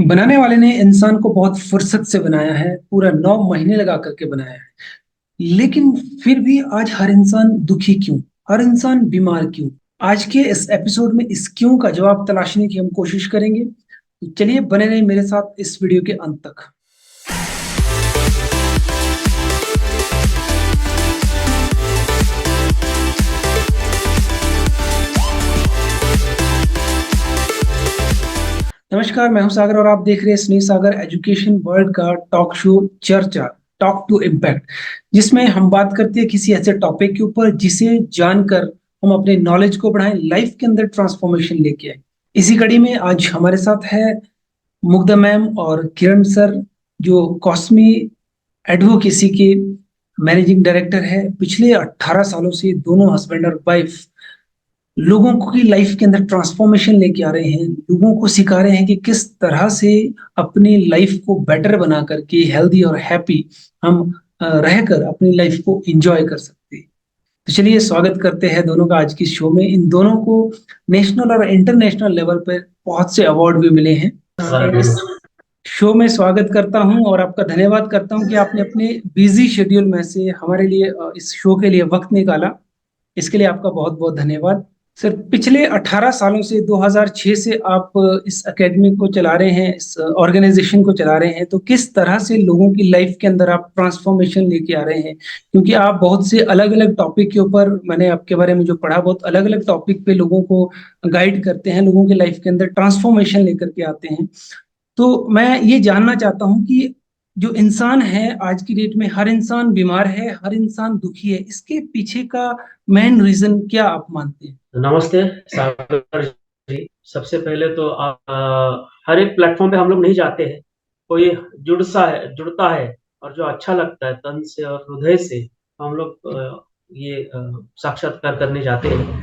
बनाने वाले ने इंसान को बहुत फुर्सत से बनाया है, पूरा 9 महीने लगा करके बनाया है। लेकिन फिर भी आज हर इंसान दुखी क्यों? हर इंसान बीमार क्यों? आज के इस एपिसोड में इस क्यों का जवाब तलाशने की हम कोशिश करेंगे। तो चलिए बने रहिए मेरे साथ इस वीडियो के अंत तक। नमस्कार, मैं हूं सागर और आप देख रहे हैं स्नेह सागर एजुकेशन वर्ल्ड का टॉक शो चर्चा, टॉक टू इम्पैक्ट, जिसमें हम बात करते हैं किसी ऐसे टॉपिक के ऊपर जिसे जानकर हम अपने नॉलेज को बढ़ाएं, लाइफ के अंदर ट्रांसफॉर्मेशन लेके आए। इसी कड़ी में आज हमारे साथ है मुग्धा मैम और किरण सर, जो कॉस्मी एडवोकेसी के मैनेजिंग डायरेक्टर है। पिछले 18 सालों से दोनों हस्बैंड और वाइफ लोगों की लाइफ के अंदर ट्रांसफॉर्मेशन लेके आ रहे हैं, लोगों को सिखा रहे हैं कि किस तरह से अपनी लाइफ को बेटर बना करके हेल्दी और हैप्पी हम रहकर अपनी लाइफ को एंजॉय कर सकते हैं। तो चलिए स्वागत करते हैं दोनों का आज की शो में। इन दोनों को नेशनल और इंटरनेशनल लेवल पर बहुत से अवार्ड भी मिले हैं। इस शो में स्वागत करता हूं और आपका धन्यवाद करता हूं कि आपने अपने बिजी शेड्यूल में से हमारे लिए इस शो के लिए वक्त निकाला। इसके लिए आपका बहुत बहुत धन्यवाद। सर, पिछले 18 सालों से 2006 से आप इस एकेडमी को चला रहे हैं, इस ऑर्गेनाइजेशन को चला रहे हैं। तो किस तरह से लोगों की लाइफ के अंदर आप ट्रांसफॉर्मेशन लेके आ रहे हैं? क्योंकि आप बहुत से अलग अलग टॉपिक के ऊपर, मैंने आपके बारे में जो पढ़ा, बहुत अलग अलग टॉपिक पे लोगों को गाइड करते हैं, लोगों की लाइफ के अंदर ट्रांसफॉर्मेशन लेकर के आते हैं। तो मैं ये जानना चाहता हूँ कि जो इंसान है आज की डेट में, हर इंसान बीमार है, हर इंसान दुखी है, इसके पीछे का मेन रीजन क्या आप मानते हैं? नमस्ते सागर जी। सबसे पहले तो हर एक प्लेटफॉर्म पे हम लोग नहीं जाते हैं। कोई जुड़ता है और जो अच्छा लगता है तन से और हृदय से हम लोग ये साक्षात्कार करने जाते हैं।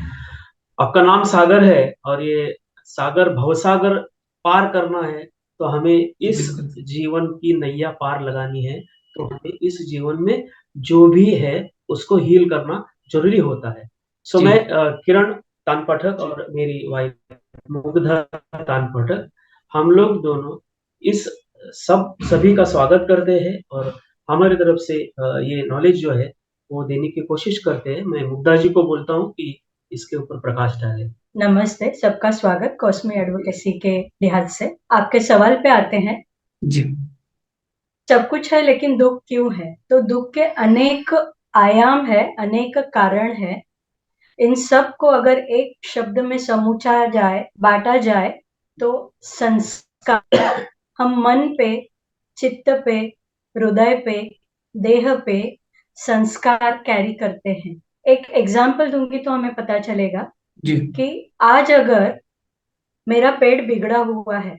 आपका नाम सागर है और ये सागर भवसागर पार करना है, तो हमें इस बिल्कुल। जीवन की नैया पार लगानी है। तो हमें इस जीवन में जो भी है उसको हील करना जरूरी होता है। सो जी। मैं किरण तान पाठक और मेरी वाइफ मुग्धा तान पाठक, हम लोग दोनों इस सभी का स्वागत करते हैं और हमारी तरफ से ये नॉलेज जो है वो देने की कोशिश करते हैं। मैं मुग्धा जी को बोलता हूँ कि इसके ऊपर प्रकाश डाले। नमस्ते, सबका स्वागत कॉस्मी एडवोकेसी के लिहाज से। आपके सवाल पे आते हैं। जी। सब कुछ है लेकिन दुख क्यों है? तो दुख के अनेक आयाम है, अनेक कारण है। इन सब को अगर एक शब्द में समूचा जाए, बांटा जाए, तो संस्कार। हम मन पे, चित्त पे, हृदय पे, देह पे संस्कार कैरी करते हैं। एक एग्जाम्पल दूंगी तो हमें पता चलेगा जी। कि आज अगर मेरा पेट बिगड़ा हुआ है,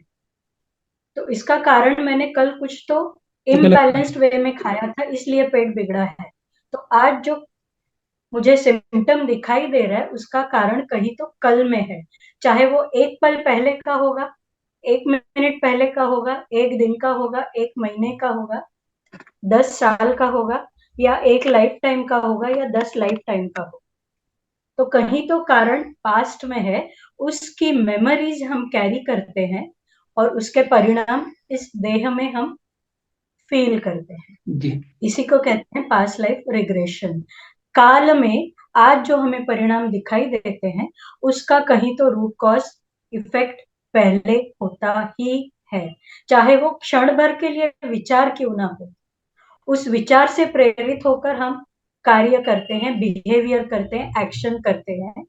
तो इसका कारण मैंने कल कुछ तो तो गलत इम्बैलेंस्ड है। वे में खाया था, इसलिए पेट बिगड़ा है। तो आज जो मुझे सिम्टम दिखाई दे रहा है, उसका कारण कहीं तो कल में है। चाहे वो एक पल पहले का होगा, 1 मिनट पहले का होगा, 1 दिन का होगा, 1 महीने का होगा, 10 साल का होगा, या एक लाइफ टाइम का होगा, या 10 लाइफ टाइम का होगा। तो कहीं तो कारण पास्ट में है, उसकी मेमोरीज हम कैरी करते हैं और उसके परिणाम इस देह में हम फील करते हैं। जी। इसी को कहते हैं पास्ट लाइफ रिग्रेशन। काल में आज जो हमें परिणाम दिखाई देते हैं, उसका कहीं तो रूट कॉज इफेक्ट पहले होता ही है। चाहे वो क्षण भर के लिए विचार क्यों ना हो, उस विचार से प्रेरित होकर हम कार्य करते हैं, बिहेवियर करते हैं, एक्शन करते हैं।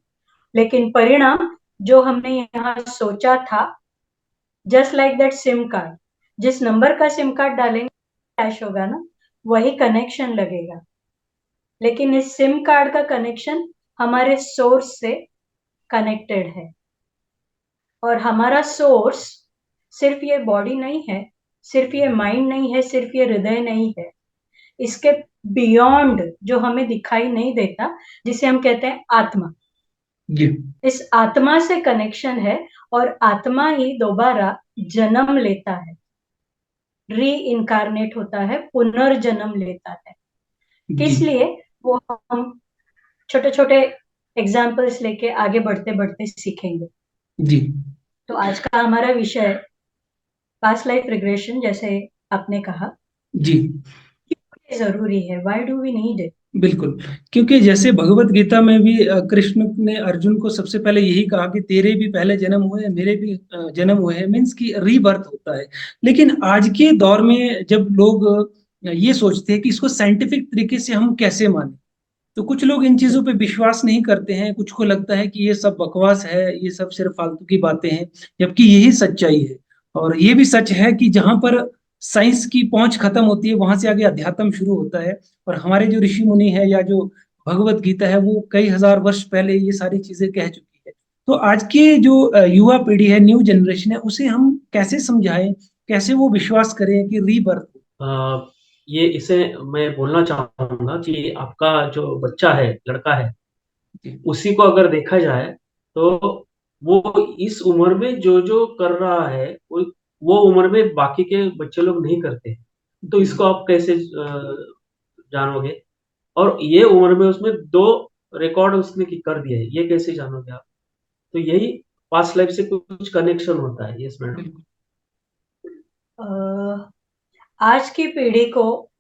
लेकिन परिणाम जो हमने यहाँ सोचा था, just like that SIM card, जिस नंबर का सिम कार्ड डालेंगे फ्लैश होगा ना, वही कनेक्शन लगेगा। लेकिन इस सिम कार्ड का कनेक्शन हमारे सोर्स से कनेक्टेड है, और हमारा सोर्स सिर्फ ये बॉडी नहीं है, सिर्फ ये माइंड नहीं है, सिर्फ ये हृदय नहीं है। इसके बियॉन्ड जो हमें दिखाई नहीं देता, जिसे हम कहते हैं आत्मा, जी। इस आत्मा से कनेक्शन है। और आत्मा ही दोबारा जन्म लेता है, री इनकारनेट होता है, पुनर्जन्म लेता है। जी। किस लिए? वो हम छोटे छोटे एग्जाम्पल्स लेके आगे बढ़ते बढ़ते सीखेंगे। जी। तो आज का हमारा विषय पास्ट लाइफ रिग्रेशन जैसे आपने कहा जी जरूरी है, why do we need it? बिल्कुल, क्योंकि जैसे भगवत गीता में भी कृष्ण ने अर्जुन को सबसे पहले यही कहा कि तेरे भी पहले जन्म हुए, मेरे भी जन्म हुए हैं, मीन्स कि रीबर्थ होता है। लेकिन आज के दौर में जब लोग ये सोचते हैं कि इसको साइंटिफिक तरीके से हम कैसे माने, तो कुछ लोग इन चीजों पे विश्वास नहीं करते हैं, कुछ को लगता है कि ये सब बकवास है, ये सब सिर्फ फालतू की बातें हैं, जबकि यही सच्चाई है। और ये भी सच है कि जहां पर साइंस की पहुंच खत्म होती है, वहां से आगे अध्यात्म शुरू होता है। और हमारे जो ऋषि मुनि है या जो भगवत गीता है, वो कई हजार वर्ष पहले ये सारी चीजें कह चुकी है। तो आज की जो युवा पीढ़ी है, न्यू जनरेशन है, उसे हम कैसे समझाएं, कैसे वो विश्वास करें कि रीबर्थ। ये इसे मैं बोलना चाहूंगा कि आपका जो बच्चा है, लड़का है, उसी को अगर देखा जाए तो वो इस उम्र में जो जो कर रहा है वो उम्र में बाकी के बच्चे लोग नहीं करते। तो इसको आप कैसे जानोगे? और ये उम्र में उसमें 2 रिकॉर्ड उसने कर दिए, ये कैसे जानोगे आप? तो यही पास्ट लाइफ से कुछ कनेक्शन होता है। Yes madam. बिल्कुल आज की पीढ़ी को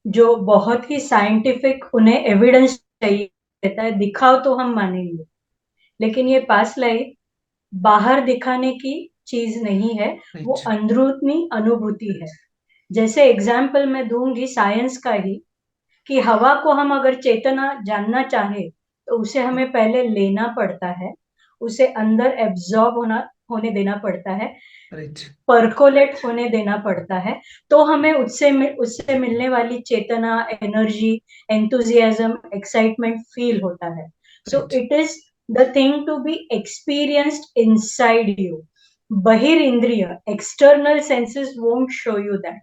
जो बहुत ही साइंटिफिक उन्हें एविडेंस चाहिए रहता है, दिखाओ तो हम मानेंगे, लेकिन ये पास्ट लाइफ बाहर दिखाने की चीज नहीं है, वो राइट अंदरूनी अनुभूति है। जैसे एग्जाम्पल मैं दूंगी साइंस का ही, कि हवा को हम अगर चेतना जानना चाहे तो उसे हमें पहले लेना पड़ता है, उसे अंदर एब्जॉर्ब होने देना पड़ता है, राइट परकोलेट होने देना पड़ता है, तो हमें उससे मिलने वाली चेतना, एनर्जी, एंथुजियाज्म, एक्साइटमेंट फील होता है। So right it is the thing to be experienced inside you. बहिर इंद्रिय, external senses won't show you that.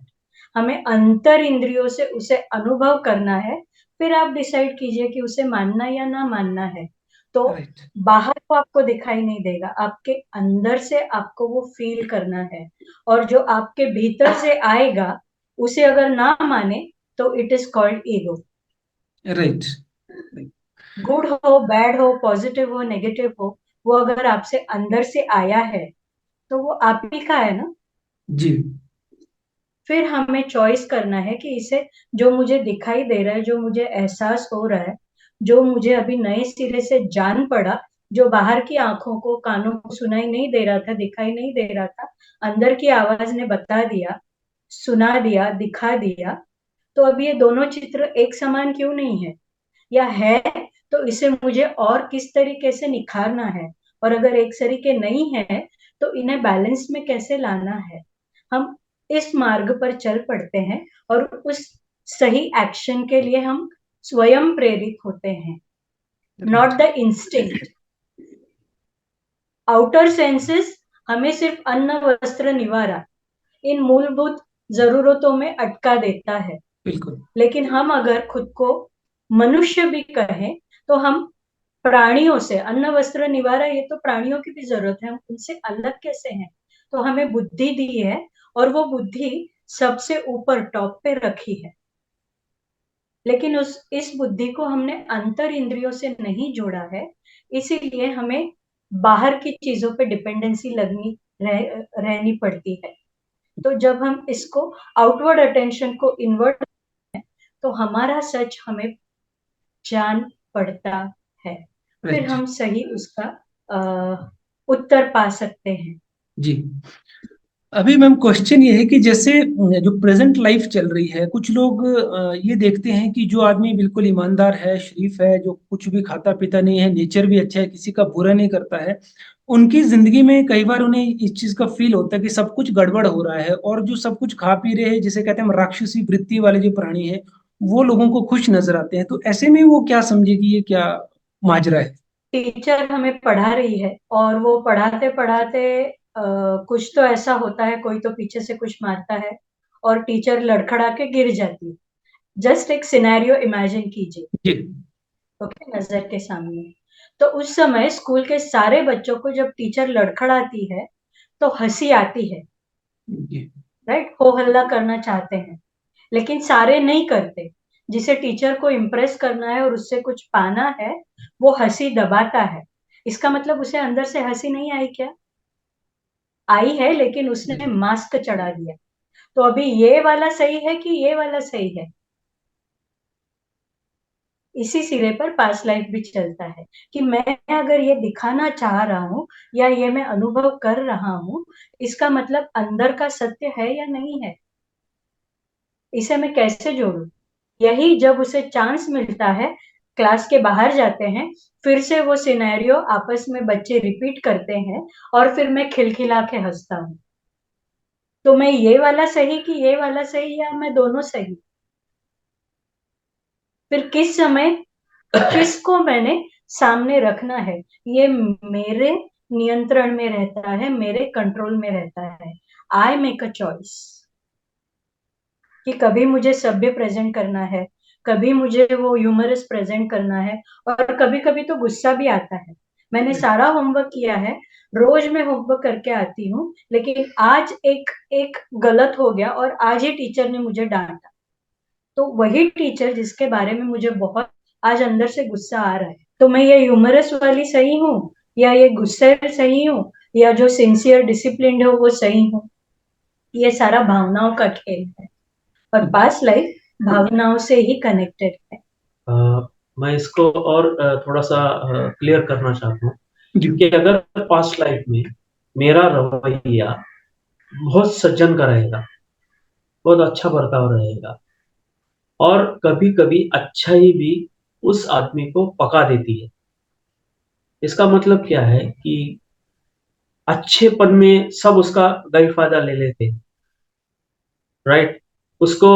हमें अंतर इंद्रियों से उसे अनुभव करना है, फिर आप डिसाइड कीजिए कि उसे मानना या ना मानना है। तो राइट बाहर को आपको दिखाई नहीं देगा, आपके अंदर से आपको वो फील करना है, और जो आपके भीतर से आएगा उसे अगर ना माने तो it is called ego. Right good हो, बैड हो, पॉजिटिव हो, नेगेटिव हो, वो अगर आपसे अंदर से आया है तो वो आप ही का है ना। जी फिर हमें चॉइस करना है कि इसे, जो मुझे दिखाई दे रहा है, जो मुझे एहसास हो रहा है, जो मुझे अभी नए सिरे से जान पड़ा, जो बाहर की आंखों को, कानों को सुनाई नहीं दे रहा था, दिखाई नहीं दे रहा था, अंदर की आवाज ने बता दिया, सुना दिया, दिखा दिया, तो अब ये दोनों चित्र एक समान क्यों नहीं है? या है तो इसे मुझे और किस तरीके से निखारना है, और अगर एक तरीके नहीं है तो इन्हें बैलेंस में कैसे लाना है? हम इस मार्ग पर चल पड़ते हैं, और उस सही एक्शन के लिए हम स्वयं प्रेरित होते हैं, not right the instinct. Outer senses हमें सिर्फ अन्न, वस्त्र, निवारा, इन मूलभूत जरूरतों में अटका देता है। बिल्कुल लेकिन हम अगर खुद को मनुष्य भी कहें तो हम प्राणियों से, अन्न, वस्त्र, निवारा, ये तो प्राणियों की भी जरूरत है, हम उनसे अलग कैसे हैं? तो हमें बुद्धि दी है, और वो बुद्धि सबसे ऊपर टॉप पे रखी है, लेकिन इस बुद्धि को हमने अंतर इंद्रियों से नहीं जोड़ा है, इसीलिए हमें बाहर की चीजों पे डिपेंडेंसी रहनी पड़ती है। तो जब हम इसको आउटवर्ड अटेंशन को इनवर्ट, तो हमारा सच हमें जान पड़ता है, फिर राइट हम सही उसका उत्तर पा सकते हैं। जी। अभी मैम क्वेश्चन ये है कि जैसे जो प्रेजेंट लाइफ चल रही है, कुछ लोग ये देखते हैं कि जो आदमी बिल्कुल ईमानदार है, शरीफ है, जो कुछ भी खाता पीता नहीं है, नेचर भी अच्छा है, किसी का बुरा नहीं करता है, उनकी जिंदगी में कई बार उन्हें इस चीज का फील होता है कि सब कुछ गड़बड़ हो रहा है, और जो सब कुछ खा पी रहे हैं, जिसे कहते हैं हम राक्षसी वृत्ति वाले जो प्राणी हैं, वो लोगों को खुश नजर आते हैं। तो ऐसे में वो क्या समझे कि ये क्या माजरा है। टीचर हमें पढ़ा रही है, और वो पढ़ाते पढ़ाते कुछ तो ऐसा होता है, कोई तो पीछे से कुछ मारता है और टीचर लड़खड़ा के गिर जाती है। जस्ट एक सिनेरियो इमेजिन कीजिए, जी ओके, नजर के सामने। तो उस समय स्कूल के सारे बच्चों को जब टीचर लड़खड़ाती है तो हंसी आती है, जी राइट, हो हल्ला करना चाहते हैं, लेकिन सारे नहीं करते। जिसे टीचर को इम्प्रेस करना है और उससे कुछ पाना है, वो हंसी दबाता है। इसका मतलब उसे अंदर से हंसी नहीं आई क्या? आई है, लेकिन उसने मास्क चढ़ा दिया। तो अभी ये वाला सही है कि ये वाला सही है? इसी सिरे पर पास्ट लाइफ भी चलता है कि मैं अगर ये दिखाना चाह रहा हूँ या ये मैं अनुभव कर रहा हूँ, इसका मतलब अंदर का सत्य है या नहीं है? इसे मैं कैसे जोड़ूं? यही जब उसे चांस मिलता है, क्लास के बाहर जाते हैं, फिर से वो सिनेरियो आपस में बच्चे रिपीट करते हैं और फिर मैं खिलखिला के हंसता हूँ। तो मैं ये वाला सही कि ये वाला सही, या मैं दोनों सही? फिर किस समय किसको मैंने सामने रखना है, ये मेरे नियंत्रण में रहता है, मेरे कंट्रोल में रहता है। आई मेक अ चॉइस कि कभी मुझे सभ्य प्रेजेंट करना है, कभी मुझे वो ह्यूमरस प्रेजेंट करना है, और कभी कभी तो गुस्सा भी आता है। मैंने सारा होमवर्क किया है, रोज मैं होमवर्क करके आती हूँ, लेकिन आज एक एक गलत हो गया और आज ही टीचर ने मुझे डांटा। तो वही टीचर जिसके बारे में मुझे बहुत आज अंदर से गुस्सा आ रहा है, तो मैं ये ह्यूमरस वाली सही हूँ या ये गुस्से सही हूँ, या जो सिंसियर डिसिप्लिन्ड हो वो सही हूँ? ये सारा भावनाओं का खेल है, और पास्ट लाइफ भावनाओं से ही कनेक्टेड है। मैं इसको और थोड़ा सा क्लियर करना चाहता हूँ जी कि अगर पास्ट लाइफ में मेरा रवैया बहुत सज्जन का रहेगा, बहुत अच्छा बर्ताव रहेगा, और कभी-कभी अच्छाई भी उस आदमी को पका देती है। इसका मतलब क्या है कि अच्छेपन में सब उसका गैरफ़ायदा ले लेते हैं, राइट? उसको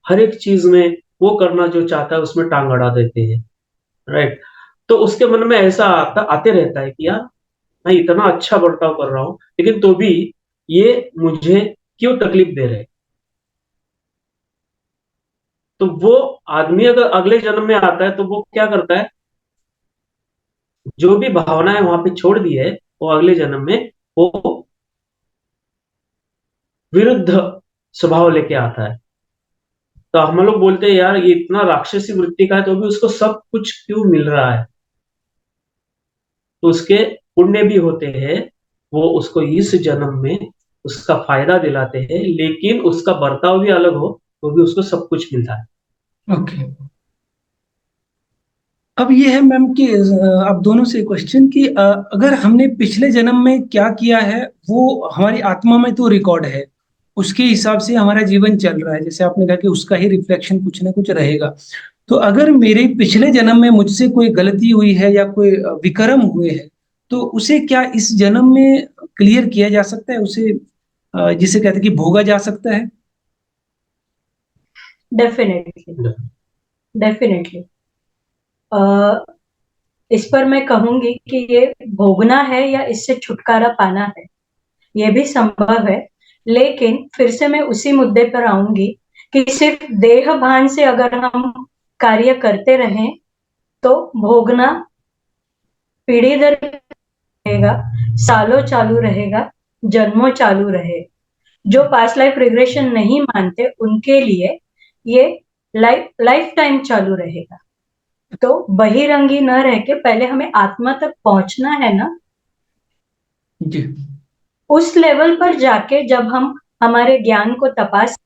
हर एक चीज़ में वो करना जो चाहता है उसमें टाँग अड़ा देते हैं, राइट? तो उसके मन में ऐसा आते रहता है कि यार मैं इतना अच्छा बर्ताव कर रहा हूँ, लेकिन तो भी ये मुझे क्यों तकलीफ दे रहे हैं? तो वो आदमी अगर अगले जन्म में आता है तो वो क्या करता है, जो भी भावनाएँ वहाँ पे छोड़ दी है, वो अगले जन्म में वो विरुद्ध स्वभाव लेके आता है। तो हम लोग बोलते हैं यार ये इतना राक्षसी वृत्ति का है तो भी उसको सब कुछ क्यों मिल रहा है? तो उसके पुण्य भी होते हैं, वो उसको इस जन्म में उसका फ़ायदा दिलाते हैं, लेकिन उसका बर्ताव भी अलग हो, तो भी उसको सब कुछ मिलता है। ओके। अब ये है मैम कि आप दोनों से क्वेश्चन कि अगर हमने पिछले जन्म में क्या किया है वो हमारी आत्मा में तो रिकॉर्ड है, उसके हिसाब से हमारा जीवन चल रहा है, जैसे आपने कहा कि उसका ही रिफ्लेक्शन कुछ ना कुछ रहेगा। तो अगर मेरे पिछले जन्म में मुझसे कोई गलती हुई है या कोई विकर्म हुए हैं, तो उसे क्या इस जन्म में क्लियर किया जा सकता है, उसे जिसे कहते हैं कि भोगा जा सकता है? Definitely, definitely. इस पर मैं कहूंगी कि ये भोगना है या इससे छुटकारा पाना है, ये भी संभव है। लेकिन फिर से मैं उसी मुद्दे पर आऊंगी कि सिर्फ देह भान से अगर हम कार्य करते रहें तो भोगना पीढ़ी दर रहेगा, सालों चालू रहेगा, जन्मों चालू रहे। जो पास्ट लाइफ रिग्रेशन नहीं मानते उनके लिए ये लाइफ लाइफ टाइम चालू रहेगा। तो बहिरंगी न रह के पहले हमें आत्मा तक पहुंचना है ना, जी उस लेवल पर जाके जब हम हमारे ज्ञान को तपास,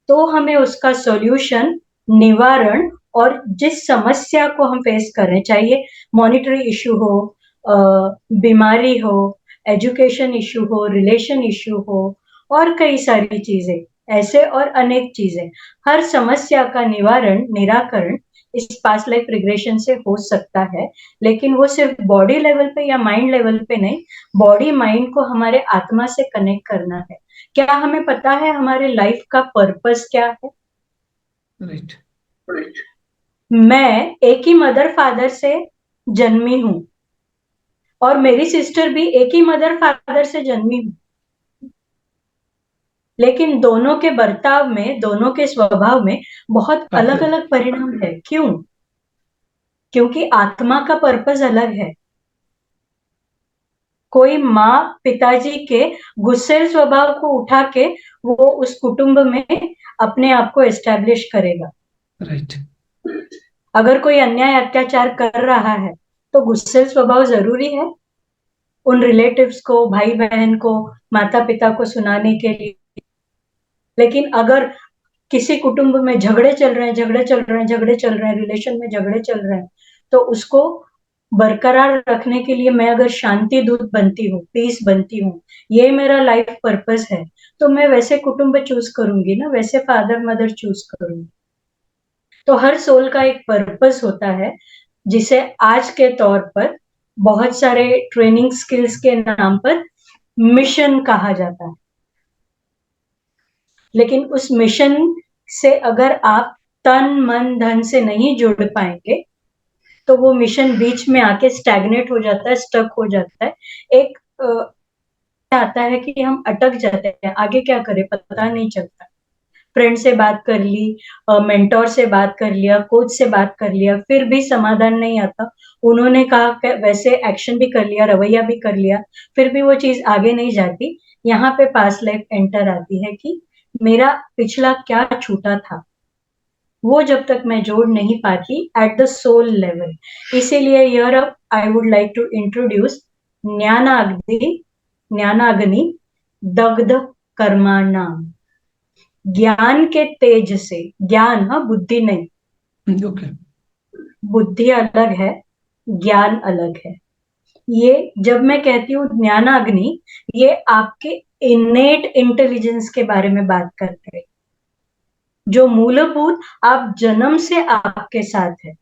तो हमें उसका सॉल्यूशन, निवारण, और जिस समस्या को हम फेस कर रहे हैं, चाहे मॉनिटरी इशू हो, बीमारी हो, एजुकेशन इशू हो, रिलेशन इशू हो, और कई सारी चीजें ऐसे, और अनेक चीजें, हर समस्या का निवारण, निराकरण इस पास्ट लाइफ रिग्रेशन से हो सकता है। लेकिन वो सिर्फ बॉडी लेवल पे या माइंड लेवल पे नहीं, बॉडी माइंड को हमारे आत्मा से कनेक्ट करना है। क्या हमें पता है हमारे लाइफ का पर्पस क्या है? राइट। मैं एक ही मदर फादर से जन्मी हूं, और मेरी सिस्टर भी एक ही मदर फादर से जन्मी हूं, लेकिन दोनों के बर्ताव में, दोनों के स्वभाव में बहुत अलग अलग परिणाम है। क्यों? क्योंकि आत्मा का पर्पस अलग है। कोई माँ पिताजी के गुस्सेल स्वभाव को उठा के वो उस कुटुंब में अपने आप को एस्टेब्लिश करेगा। राइट। अगर कोई अन्याय अत्याचार कर रहा है तो गुस्सेल स्वभाव जरूरी है? उन रिलेटिव्स को, भाई बहन को, माता पिता को सुनाने के लिए। लेकिन अगर किसी कुटुंब में झगड़े चल रहे हैं, रिलेशन में झगड़े चल रहे हैं, तो उसको बरकरार रखने के लिए मैं अगर शांति दूत बनती हूँ, पीस बनती हूँ, ये मेरा लाइफ पर्पस है, तो मैं वैसे कुटुंब चूज करूंगी ना, वैसे फादर मदर चूज करूंगी। तो हर सोल का एक पर्पस होता है, जिसे आज के तौर पर बहुत सारे ट्रेनिंग स्किल्स के नाम पर मिशन कहा जाता है। लेकिन उस मिशन से अगर आप तन मन धन से नहीं जुड़ पाएंगे, तो वो मिशन बीच में आके स्टैग्नेट हो जाता है, स्टक हो जाता है। एक आता है कि हम अटक जाते हैं, आगे क्या करें पता नहीं चलता। फ्रेंड से बात कर ली, मेंटोर से बात कर लिया, कोच से बात कर लिया, फिर भी समाधान नहीं आता। उन्होंने कहा वैसे एक्शन भी कर लिया, रवैया भी कर लिया, फिर भी वो चीज आगे नहीं जाती। यहाँ पे पास्ट लाइफ एंटर आती है कि मेरा पिछला क्या छूटा था, वो जब तक मैं जोड़ नहीं पाती एट द सोल लेवल। इसीलिए here I would like to introduce ज्ञानाग्नि दग्ध कर्माणाम। ज्ञान के तेज से, ज्ञान, हाँ, बुद्धि नहीं, ओके, बुद्धि अलग है, ज्ञान अलग है। ये जब मैं कहती हूँ ज्ञानाग्नि, ये आपके इनेट इंटेलिजेंस के बारे में बात करते हैं, जो मूलभूत आप जन्म से आपके साथ है।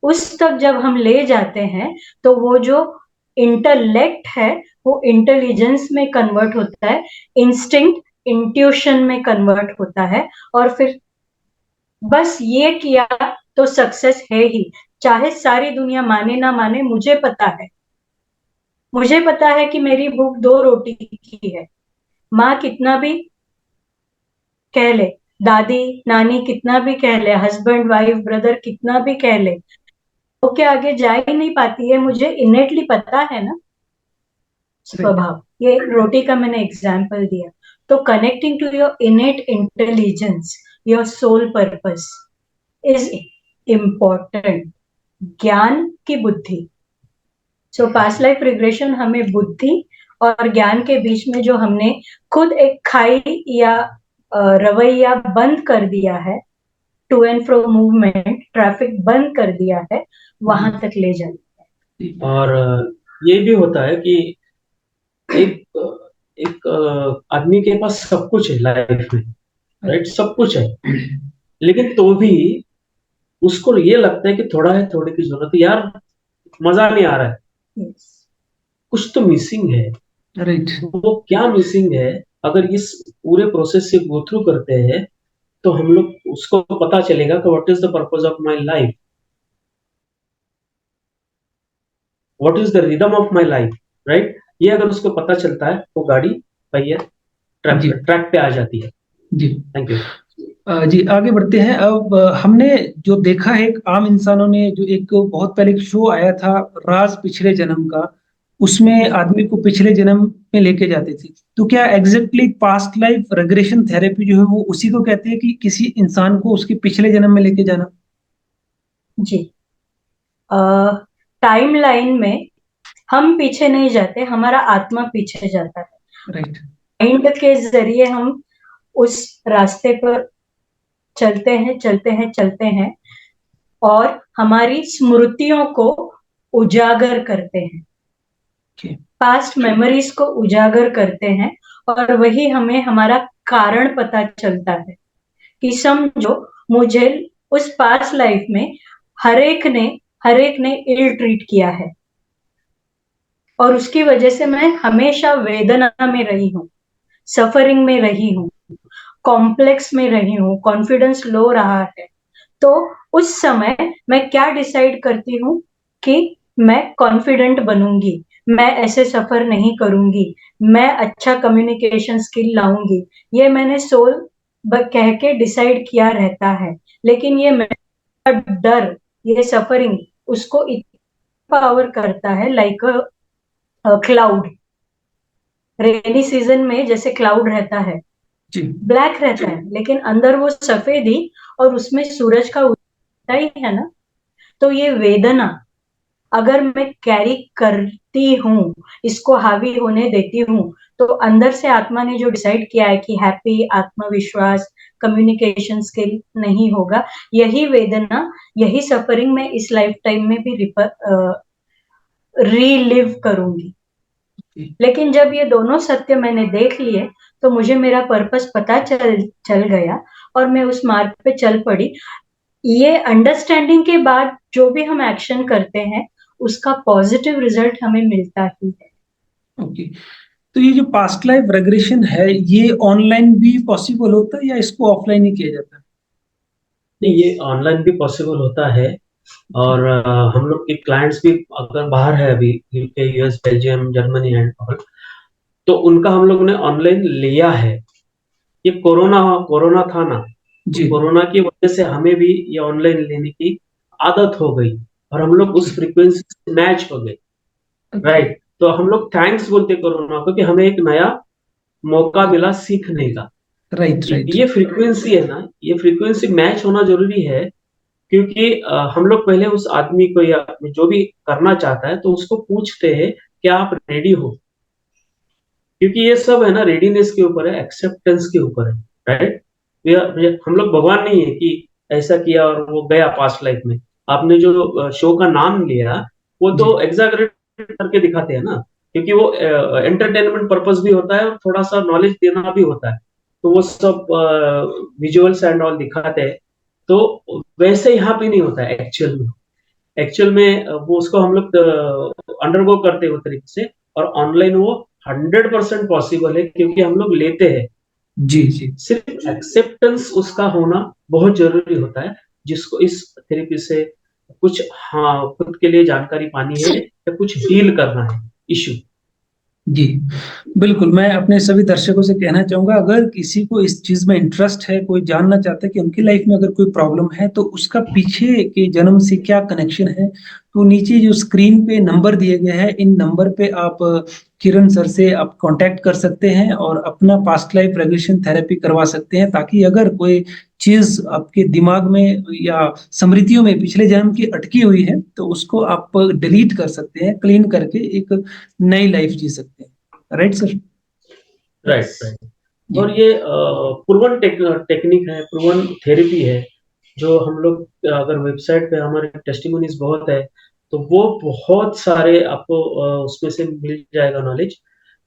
उस तक जब हम ले जाते हैं, तो वो जो इंटेलेक्ट है वो इंटेलिजेंस में कन्वर्ट होता है, इंस्टिंक्ट इंट्यूशन में कन्वर्ट होता है, और फिर बस ये किया तो सक्सेस है ही। चाहे सारी दुनिया माने ना माने, मुझे पता है कि मेरी भूख 2 रोटी की है। माँ कितना भी कह ले, दादी नानी कितना भी कह ले, हस्बैंड वाइफ ब्रदर कितना भी कह ले, वो के आगे जा ही नहीं पाती है। मुझे इनेटली पता है ना, स्वभाव। ये रोटी का मैंने एग्जाम्पल दिया। तो connecting to your innate intelligence, your soul purpose is important. ज्ञान की बुद्धि। सो पास्ट लाइफ रिग्रेशन हमें बुद्धि और ज्ञान के बीच में जो हमने खुद एक खाई या रवैया बंद कर दिया है, to and fro movement, traffic बंद कर दिया है, वहां तक ले जाए। और ये भी होता है कि एक एक आदमी के पास सब कुछ है लाइफ में, राइट, सब कुछ है, लेकिन तो भी उसको ये लगता है कि थोड़ा है, थोड़े की जरूरत है यार, मजा नहीं आ रहा है, Yes. कुछ तो मिसिंग है। राइट, वो क्या मिसिंग है, अगर इस पूरे प्रोसेस से गो थ्रू करते हैं तो हम लोग उसको पता चलेगा कि what is the purpose of my life, what is the rhythm of my life, right. ये अगर उसको पता चलता है तो गाड़ी पहिया ट्रैक पे आ जाती है। जी थैंक यू। जी, आगे बढ़ते हैं। अब हमने जो देखा है, एक आम इंसानों ने जो एक बहुत पहले एक शो आया था, राज पिछले जन्म का, उसमें आदमी को पिछले जन्म में लेके जाते थे। तो क्या exactly past life regression therapy जो है वो उसी को कहते हैं कि किसी इंसान को उसके पिछले जन्म में लेके जाना? जी, टाइम लाइन में हम पीछे नहीं जाते, हमारा आत्मा पीछे जाता है। राइट, माइंड के जरिए हम उस रास्ते पर चलते हैं और हमारी स्मृतियों को उजागर करते हैं, ओके, पास्ट मेमोरीज को उजागर करते हैं, और वही हमें हमारा कारण पता चलता है कि समझो मुझे उस पास्ट लाइफ में हर एक ने इल ट्रीट किया है, और उसकी वजह से मैं हमेशा वेदना में रही हूँ, सफरिंग में रही हूँ, कॉम्प्लेक्स में रही हूँ, कॉन्फिडेंस लो रहा है। तो उस समय मैं क्या डिसाइड करती हूँ कि मैं कॉन्फिडेंट बनूंगी, मैं ऐसे सफर नहीं करूंगी, मैं अच्छा कम्युनिकेशन स्किल लाऊंगी। ये मैंने सोल कह के डिसाइड किया रहता है। लेकिन ये मेरा डर, ये सफरिंग उसको पावर करता है, लाइक क्लाउड। रेनी सीजन में जैसे क्लाउड रहता है, जी, ब्लैक रहता है, लेकिन अंदर वो सफेद ही, और उसमें सूरज का उदय ही है ना। तो ये वेदना अगर मैं कैरी कर देती हूँ, इसको हावी होने देती हूँ, तो अंदर से आत्मा ने जो डिसाइड किया है कि हैप्पी, आत्मविश्वास, कम्युनिकेशन स्किल नहीं होगा, यही वेदना, यही सफरिंग मैं इस लाइफ टाइम में भी रीलिव करूंगी। लेकिन जब ये दोनों सत्य मैंने देख लिए, तो मुझे मेरा पर्पस पता चल गया और मैं उस मार्ग पे चल पड़ी। ये अंडरस्टैंडिंग के बाद जो भी हम एक्शन करते हैं, उसका पॉजिटिव रिजल्ट हमें मिलता ही है। ओके, तो ये जो पास्ट लाइफ रेग्रेशन है, ये ऑनलाइन भी पॉसिबल होता है या इसको ऑफलाइन ही किया जाता है? नहीं, ये ऑनलाइन भी पॉसिबल होता है और हम लोग के क्लाइंट्स भी अगर बाहर है अभी, UK, US, Belgium, Germany and all, तो उनका हम लोग ने ऑनलाइन लिया है। ये कोरोना था ना, जी कोरोना की वजह से हमें भी ये ऑनलाइन लेने की आदत हो गई और हम लोग उस फ्रीक्वेंसी से मैच हो गए, राइट। तो हम लोग थैंक्स बोलते कोरोना को कि हमें एक नया मौका मिला सीखने का। Right right. ये फ्रीक्वेंसी है ना, ये फ्रीक्वेंसी मैच होना जरूरी है, क्योंकि हम लोग पहले उस आदमी को या जो भी करना चाहता है तो उसको पूछते हैं क्या आप रेडी हो, क्योंकि ये सब है ना रेडीनेस के ऊपर है, एक्सेप्टेंस के ऊपर है, राइट। हम लोग भगवान नहीं है कि ऐसा किया और वो गया पास्ट लाइफ में। आपने जो शो का नाम लिया, वो जी तो एग्जैगरेट करके दिखाते हैं ना, क्योंकि वो एंटरटेनमेंट पर्पस भी होता है और थोड़ा सा नॉलेज देना भी होता है, तो वो सब विजुअल्स एंड ऑल दिखाते हैं। तो वैसे यहाँ पे नहीं होता है एक्चुअल में वो उसको हम लोग अंडरगो करते हैं वो तरीके से, और ऑनलाइन वो 100% पॉसिबल है क्योंकि हम लोग लेते हैं। जी जी सिर्फ एक्सेप्टेंस उसका होना बहुत जरूरी होता है, जिसको इस तरीके से कुछ, हाँ, खुद के लिए जानकारी पानी है या कुछ डील करना है इशू। जी, बिल्कुल। मैं अपने सभी दर्शकों से कहना चाहूँगा, अगर किसी को इस चीज़ में इंटरेस्ट है, कोई जानना चाहता है कि उनकी लाइफ में अगर कोई प्रॉब्लम है, तो उसका पीछे के जन्म से क्या कनेक्शन है, तो नीचे जो स्क्रीन पे नंबर दिए गए हैं, इन नंबर पे आप किरण सर से आप कांटेक्ट कर सकते हैं और अपना पास्ट लाइफ रेग्रेशन थेरेपी करवा सकते हैं, ताकि अगर कोई चीज़ आपके दिमाग में या स्मृतियों में पिछले जन्म की अटकी हुई है, तो उसको आप डिलीट कर सकते हैं, क्लीन करके एक नई लाइफ जी सकते हैं। Right sir? Right right. जी और ये प्रूवन टेक्निक है, प्रूवन थेरेपी है, जो हम लोग अगर वेबसाइट पे हमारे टेस्टिमोनीज बहुत है, तो वो बहुत सारे आपको उसमें से मिल जाएगा नॉलेज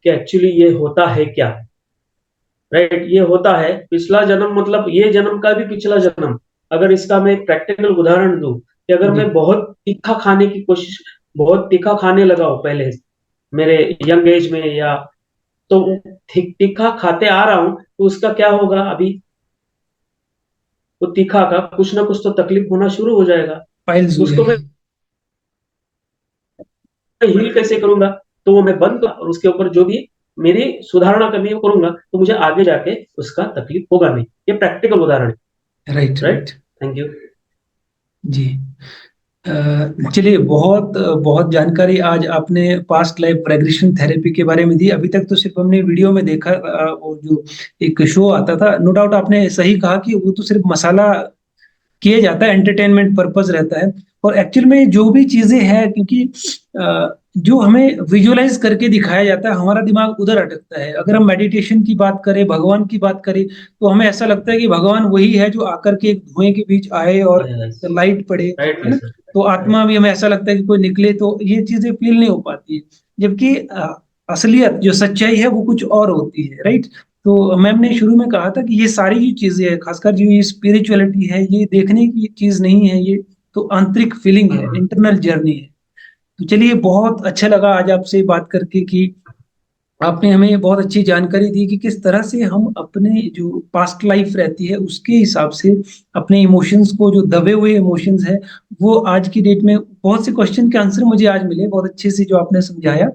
कि एक्चुअली ये होता है क्या, राइट। ये होता है पिछला जन्म, मतलब ये जन्म का भी पिछला जन्म। अगर इसका मैं एक प्रैक्टिकल उदाहरण दूं कि अगर जी मैं बहुत तीखा खाने की कोशिश, बहुत तीखा खाने लगा हूं पहले मेरे यंग एज में, या तो तीखा खाते आ रहा हूं, तो उसका क्या होगा, अभी वो तीखा का कुछ ना कुछ तो तकलीफ होना शुरू हो जाएगा। फाइल्स हो उसको मैं जाएगी। हील कैसे करूंगा, तो वो मैं बंद और उसके ऊपर जो भी मेरी सुधारणा करनी है वो करूंगा, तो मुझे आगे जाके उसका तकलीफ होगा नहीं। ये प्रैक्टिकल उदाहरण है, right right. Right. Thank you. जी चलिए, बहुत बहुत जानकारी आज आपने पास्ट लाइफ रेग्रेशन थेरेपी के बारे में दी। अभी तक तो सिर्फ हमने वीडियो में देखा, वो जो एक शो आता था, नो डाउट आपने सही कहा कि वो तो सिर्फ मसाला किया जाता है, एंटरटेनमेंट पर्पस रहता है। और एक्चुअल में जो भी चीजें हैं, क्योंकि जो हमें विजुअलाइज करके दिखाया जाता है, हमारा दिमाग उधर अटकता है। अगर हम मेडिटेशन की बात करें, भगवान की बात करें, तो हमें ऐसा लगता है कि भगवान वही है जो आकर के एक धुएं के बीच आए और लाइट पड़े, राइट है ना। सर। तो आत्मा भी हमें ऐसा लगता है कि कोई निकले, तो ये चीजें फील नहीं हो पाती है। जबकि असलियत जो सच्चाई है वो कुछ और होती है, राइट। तो मैम ने शुरू में कहा था कि ये सारी जो चीजें है, खासकर जो ये स्पिरिचुअलिटी है, ये देखने की चीज नहीं है, ये तो आंतरिक फीलिंग है, इंटरनल जर्नी है। तो चलिए, बहुत अच्छा लगा आज आपसे बात करके कि आपने हमें बहुत अच्छी जानकारी दी कि किस तरह से हम अपने जो पास्ट लाइफ रहती है उसके हिसाब से अपने इमोशंस को, जो दबे हुए इमोशंस है, वो आज की डेट में बहुत से क्वेश्चन के आंसर मुझे आज मिले बहुत अच्छे से, जो आपने समझाया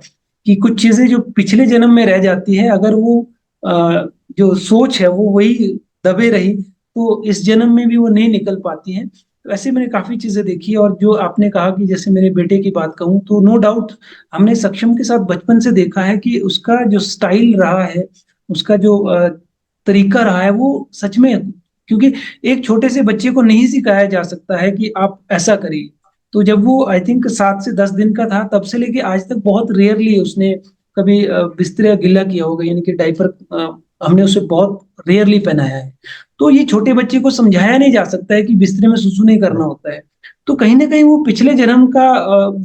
कि कुछ चीजें जो पिछले जन्म में रह जाती है, अगर वो जो सोच है वो वही दबे रही, तो इस जन्म में भी वो नहीं निकल पाती हैं। तो ऐसे मैंने काफी चीजें देखी। और जो आपने कहा कि जैसे मेरे बेटे की बात कहूँ, तो नो डाउट हमने सक्षम के साथ बचपन से देखा है कि उसका जो स्टाइल रहा है, उसका जो तरीका रहा है, वो सच में, क्योंकि एक छोटे से बच्चे को नहीं सिखाया जा सकता है कि आप ऐसा करिए। तो जब वो आई थिंक 7 से 10 दिन का था, तब से लेके आज तक बहुत रेयरली उसने कभी बिस्तर या गिला किया होगा, यानी कि डायपर हमने उसे बहुत रेयरली पहनाया है। तो ये छोटे बच्चे को समझाया नहीं जा सकता है कि बिस्तर में सुसु नहीं करना होता है। तो कहीं ना कहीं वो पिछले जन्म का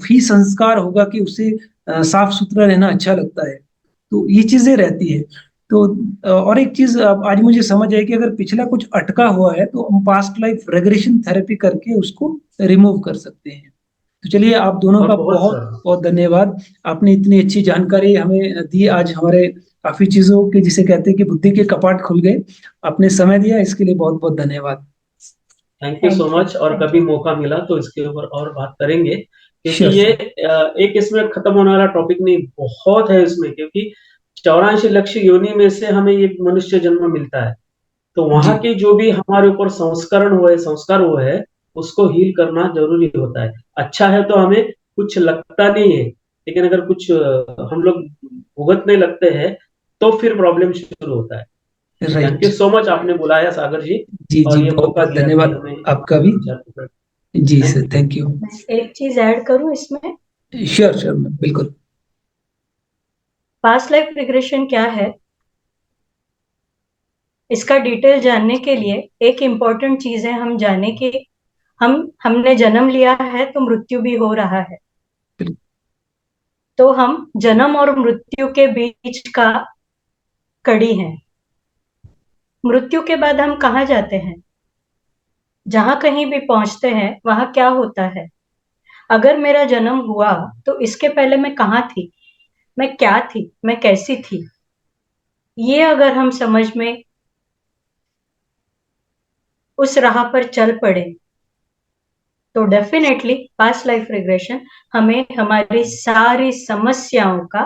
ही संस्कार होगा कि उसे साफ सुथरा रहना अच्छा लगता है। तो ये चीजें रहती है। तो और एक चीज आज मुझे समझ आई कि अगर पिछला कुछ अटका हुआ है तो हम पास्ट लाइफ रेग्रेशन थेरेपी करके उसको रिमूव कर सकते हैं। तो चलिए, आप दोनों और का बहुत बहुत सारा बहुत धन्यवाद। आपने इतनी अच्छी जानकारी हमें दी आज, हमारे काफी चीजों के जिसे कहते हैं कि बुद्धि के कपाट खुल गए। आपने समय दिया, इसके लिए बहुत बहुत धन्यवाद। Thank you so thank you, much. और थैंक कभी यू। मौका मिला तो इसके ऊपर और बात करेंगे, क्योंकि श्योर ये श्योर। एक इसमें खत्म होने वाला टॉपिक नहीं, बहुत है इसमें। क्योंकि 84 लक्ष योनि में से हमें ये मनुष्य जन्म मिलता है, तो जी वहां के जो भी हमारे ऊपर संस्कार हुए हैं, उसको हील करना जरूरी होता है। अच्छा है तो हमें कुछ लगता नहीं है, लेकिन अगर कुछ हम लोग भुगतने लगते हैं तो फिर प्रॉब्लम शुरू होता है। Thank right. You so much, आपने बुलाया सागर जी, जी और जी, ये बहुत मौका बहुत दिया कि धन्यवाद हमें आपका भी। विचार को। जी thank sir, you. Thank you. मैं एक चीज ऐड करूं इसमें। श्योर श्योर मैम, बिल्कुल। पास्ट लाइफ रिग्रेशन क्या है, इसका डिटेल जानने के लिए एक इम्पॉर्टेंट चीज है हम जाने कि हमने जन्म लिया है तो मृत्यु भी हो रहा है। बिल्कुल। तो हम जन्म और मृत्यु के बीच का कड़ी हैं। मृत्यु के बाद हम कहाँ जाते हैं? जहां कहीं भी पहुंचते हैं वहां क्या होता है? अगर मेरा जन्म हुआ तो इसके पहले मैं कहाँ थी, मैं क्या थी, मैं कैसी थी, ये अगर हम समझ में उस राह पर चल पड़े तो डेफिनेटली पास्ट लाइफ रिग्रेशन हमें हमारी सारी समस्याओं का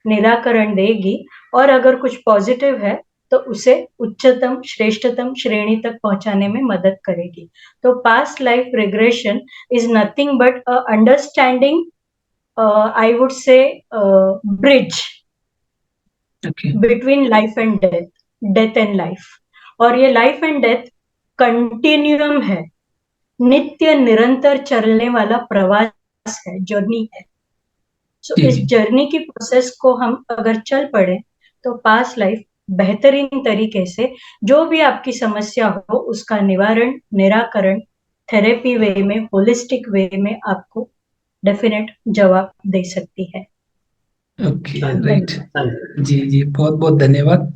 निराकरण देगी। और अगर कुछ पॉजिटिव है तो उसे उच्चतम श्रेष्ठतम श्रेणी तक पहुंचाने में मदद करेगी। तो past life regression is nothing but understanding, I would say bridge okay. Between life and death, death and life. और ये लाइफ एंड डेथ कंटिन्यूम है, नित्य निरंतर चलने वाला प्रवास है, जर्नी है। सो जी इस जी। जर्नी की प्रोसेस को हम अगर चल पड़े तो पास्ट लाइफ बेहतरीन तरीके से जो भी आपकी समस्या हो उसका निवारण निराकरण थेरेपी वे में, होलिस्टिक वे में आपको डेफिनेट जवाब दे सकती है। Okay. Thank right. You. Thank you. जी जी, बहुत बहुत धन्यवाद।